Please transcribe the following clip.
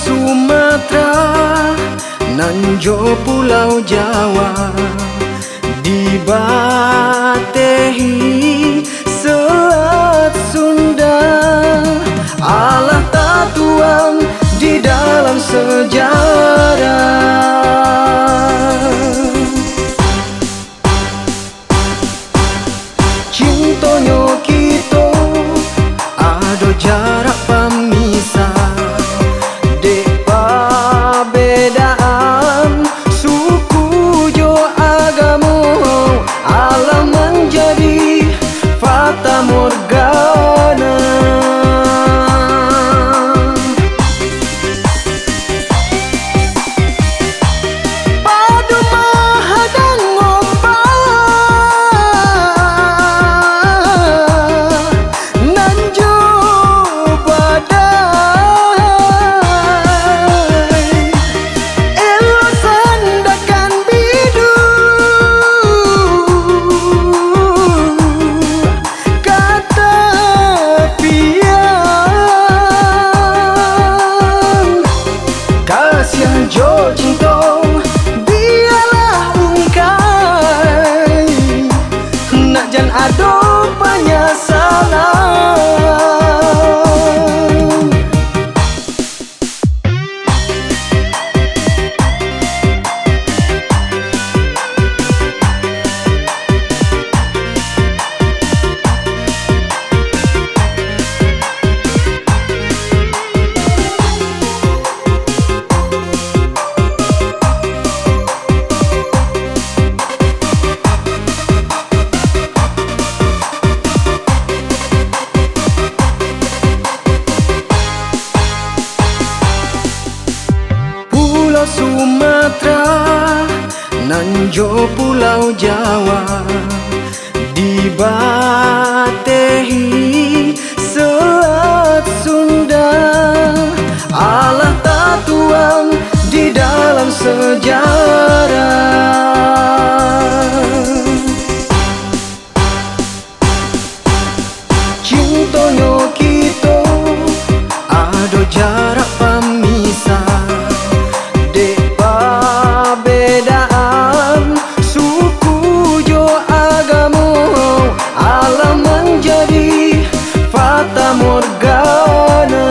Sumatera nan jo Pulau Jawa dibatehi Selat Sunda. Allah tak tuang di dalam sejarah. Cintonyo kita ada jarak pemisah. Fata Morgana. Padu mahadang ombak nan jo badai, elo sandakan bidu jo cinta biarlah ungkai, nak jan ado penyesalan. Sumatera nan jo Pulau Jawa dibatehi Selat Sunda. Allah tak tuang di dalam sejarah. Cintonyo kita ada jarak pemisah. Fata Morgana.